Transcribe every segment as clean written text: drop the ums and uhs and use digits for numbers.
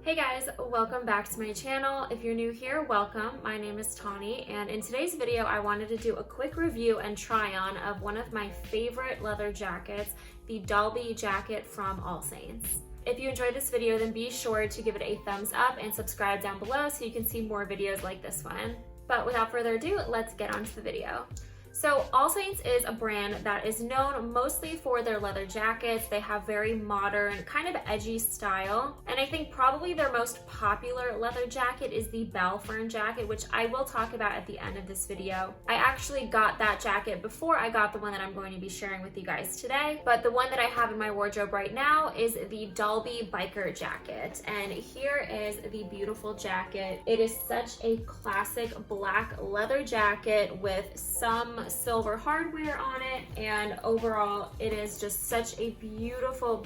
Hey guys, welcome back to my channel. If you're new here, welcome. My name is Tawny, and in today's video I wanted to do a quick review and try on of one of my favorite leather jackets, the Dalby jacket from Allsaints. If you enjoyed this video, then be sure to give it a thumbs up and subscribe down below so you can see more videos like this one. But without further ado, let's get on to the video. So Allsaints is a brand that is known mostly for their leather jackets. They have very modern, kind of edgy style. And I think probably their most popular leather jacket is the Balfern jacket, which I will talk about at the end of this video. I actually got that jacket before I got the one that I'm going to be sharing with you guys today. But the one that I have in my wardrobe right now is the Dalby biker jacket. And here is the beautiful jacket. It is such a classic black leather jacket with some silver hardware on it, and overall it is just such a beautiful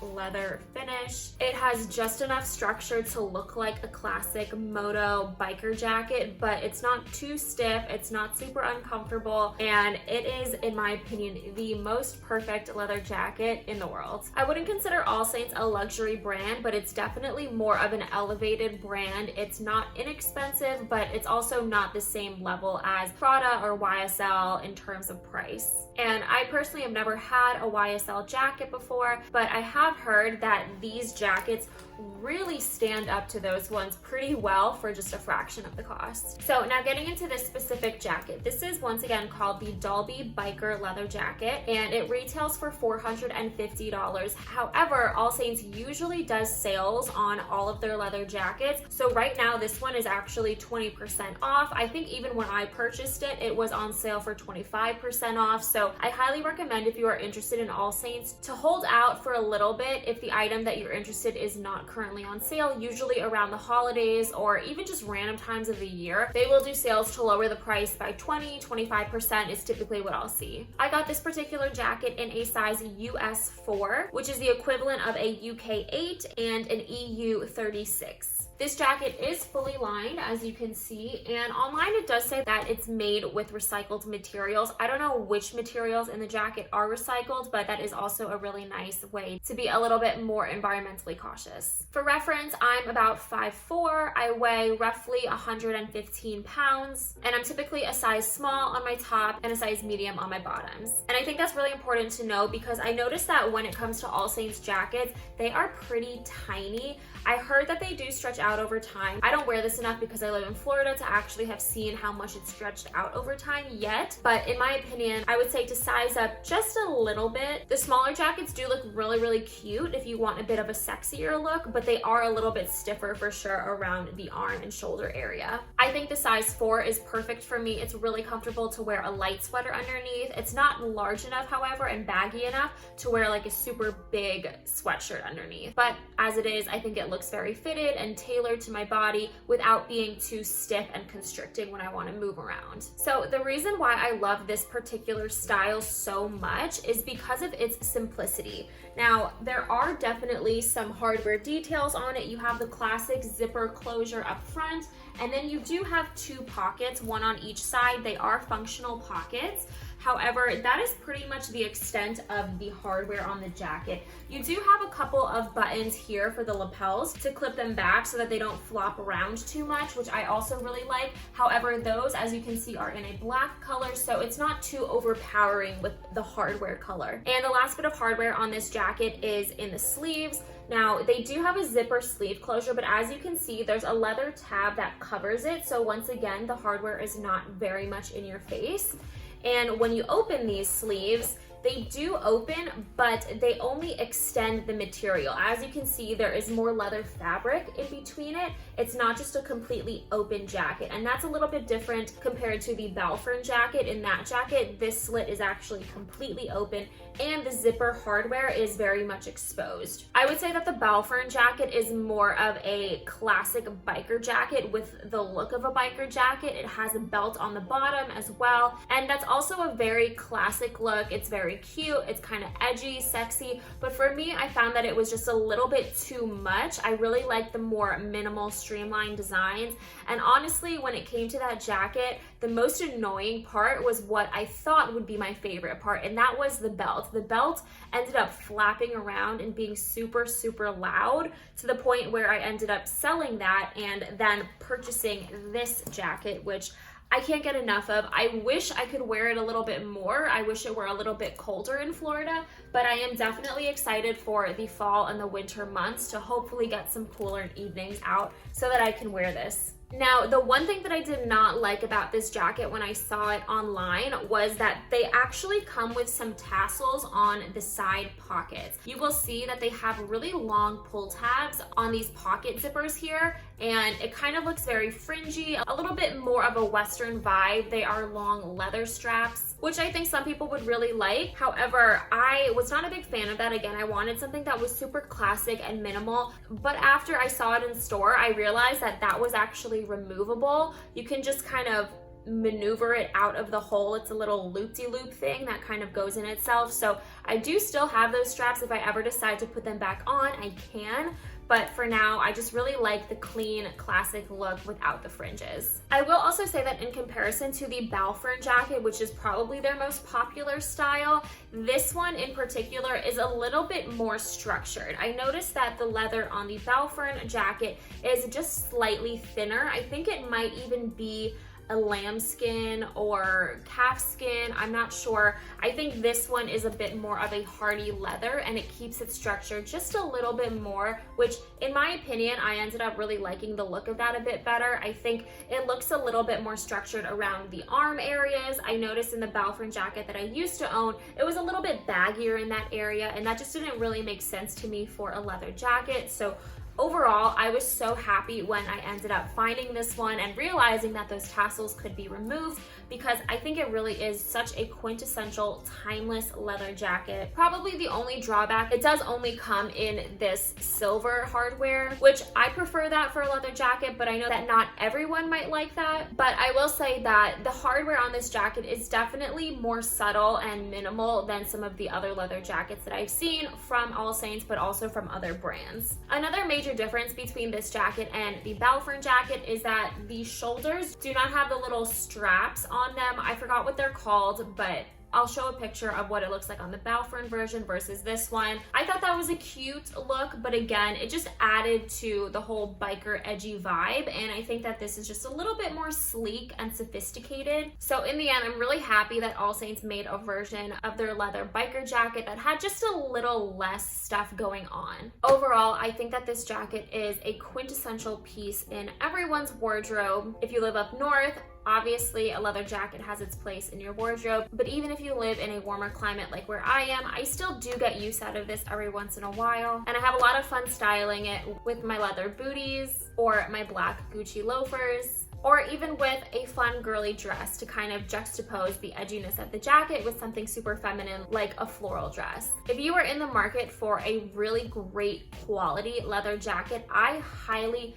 leather finish. It has just enough structure to look like a classic moto biker jacket, but it's not too stiff, it's not super uncomfortable, and it is, in my opinion, the most perfect leather jacket in the world. I wouldn't consider Allsaints a luxury brand, but it's definitely more of an elevated brand. It's not inexpensive, but it's also not the same level as Prada or YSL in terms of price. And I personally have never had a YSL jacket before, but I have heard that these jackets really stand up to those ones pretty well for just a fraction of the cost. So now getting into this specific jacket, this is once again called the Dalby biker leather jacket, and it retails for $450. However, Allsaints usually does sales on all of their leather jackets. So right now this one is actually 20% off. I think even when I purchased it, it was on sale for 25% off. So I highly recommend, if you are interested in Allsaints, to hold out for a little bit if the item that you're interested in is not currently on sale. Usually around the holidays or even just random times of the year, they will do sales to lower the price by 20-25% is typically what I'll see. I got this particular jacket in a size US 4, which is the equivalent of a UK 8 and an EU 36. This jacket is fully lined, as you can see, and online it does say that it's made with recycled materials. I don't know which materials in the jacket are recycled, but that is also a really nice way to be a little bit more environmentally cautious. For reference, I'm about 5'4", I weigh roughly 115 pounds, and I'm typically a size small on my top and a size medium on my bottoms. And I think that's really important to know because I noticed that when it comes to Allsaints jackets, they are pretty tiny. I heard that they do stretch out over time. I don't wear this enough because I live in Florida to actually have seen how much it's stretched out over time yet, but in my opinion, I would say to size up just a little bit. The smaller jackets do look really cute if you want a bit of a sexier look, but they are a little bit stiffer for sure around the arm and shoulder area. I think the size 4 is perfect for me. It's really comfortable to wear a light sweater underneath. It's not large enough, however, and baggy enough to wear like a super big sweatshirt underneath. But as it is, I think it looks very fitted and tailored to my body without being too stiff and constricting when I want to move around. So the reason why I love this particular style so much is because of its simplicity. Now, there are definitely some hardware details on it. You have the classic zipper closure up front, and then you do have 2 pockets, one on each side. They are functional pockets. However, that is pretty much the extent of the hardware on the jacket. You do have a couple of buttons here for the lapels to clip them back so that they don't flop around too much, which I also really like. However, those, as you can see, are in a black color, so it's not too overpowering with the hardware color. And the last bit of hardware on this jacket is in the sleeves. Now, they do have a zipper sleeve closure, but as you can see, there's a leather tab that covers it. So once again, the hardware is not very much in your face. And when you open these sleeves, they do open, but they only extend the material. As you can see, there is more leather fabric in between it. It's not just a completely open jacket, and that's a little bit different compared to the Balfern jacket. In that jacket, this slit is actually completely open, and the zipper hardware is very much exposed. I would say that the Balfern jacket is more of a classic biker jacket with the look of a biker jacket. It has a belt on the bottom as well, and that's also a very classic look. It's very very cute. It's kind of edgy, sexy, but for me, I found that it was just a little bit too much. I really like the more minimal, streamlined designs. And honestly, when it came to that jacket, the most annoying part was what I thought would be my favorite part, and that was the belt. The belt ended up flapping around and being super, super loud, to the point where I ended up selling that and then purchasing this jacket, which I can't get enough of. I wish I could wear it a little bit more. I wish it were a little bit colder in Florida, but I am definitely excited for the fall and the winter months to hopefully get some cooler evenings out so that I can wear this. Now, the one thing that I did not like about this jacket when I saw it online was that they actually come with some tassels on the side pockets. You will see that they have really long pull tabs on these pocket zippers here, and it kind of looks very fringy, a little bit more of a Western vibe. They are long leather straps, which I think some people would really like. However, I was not a big fan of that. Again, I wanted something that was super classic and minimal, but after I saw it in store, I realized that that was actually removable. You can just kind of maneuver it out of the hole. It's a little loop-de-loop thing that kind of goes in itself. So I do still have those straps. If I ever decide to put them back on, I can. But for now, I just really like the clean, classic look without the fringes. I will also say that in comparison to the Balfron jacket, which is probably their most popular style, this one in particular is a little bit more structured. I noticed that the leather on the Balfron jacket is just slightly thinner. I think it might even be a lambskin or calfskin, I'm not sure. I think this one is a bit more of a hardy leather, and it keeps it structured just a little bit more, which in my opinion, I ended up really liking the look of that a bit better. I think it looks a little bit more structured around the arm areas. I noticed in the Balfron jacket that I used to own, it was a little bit baggier in that area, and that just didn't really make sense to me for a leather jacket. So overall, I was so happy when I ended up finding this one and realizing that those tassels could be removed, because I think it really is such a quintessential, timeless leather jacket. Probably the only drawback, it does only come in this silver hardware, which I prefer that for a leather jacket, but I know that not everyone might like that. But I will say that the hardware on this jacket is definitely more subtle and minimal than some of the other leather jackets that I've seen from Allsaints, but also from other brands. Another major difference between this jacket and the Balfron jacket is that the shoulders do not have the little straps on them. I forgot what they're called, but I'll show a picture of what it looks like on the Balfron version versus this one. I thought that was a cute look, but again, it just added to the whole biker edgy vibe, and I think that this is just a little bit more sleek and sophisticated. So in the end, I'm really happy that Allsaints made a version of their leather biker jacket that had just a little less stuff going on. Overall, I think that this jacket is a quintessential piece in everyone's wardrobe. If you live up north, obviously, a leather jacket has its place in your wardrobe, but even if you live in a warmer climate like where I am, I still do get use out of this every once in a while, and I have a lot of fun styling it with my leather booties or my black Gucci loafers, or even with a fun girly dress to kind of juxtapose the edginess of the jacket with something super feminine like a floral dress. If you are in the market for a really great quality leather jacket, I highly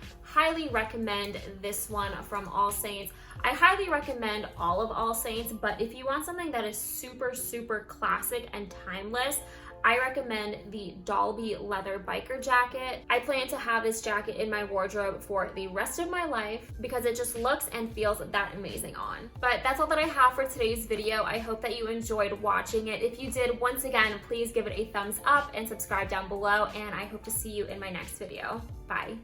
recommend this one from Allsaints. I highly recommend all of Allsaints, but if you want something that is super classic and timeless, I recommend the Dalby leather biker jacket. I plan to have this jacket in my wardrobe for the rest of my life because it just looks and feels that amazing on. But that's all that I have for today's video. I hope that you enjoyed watching it. If you did, once again, please give it a thumbs up and subscribe down below, and I hope to see you in my next video. Bye.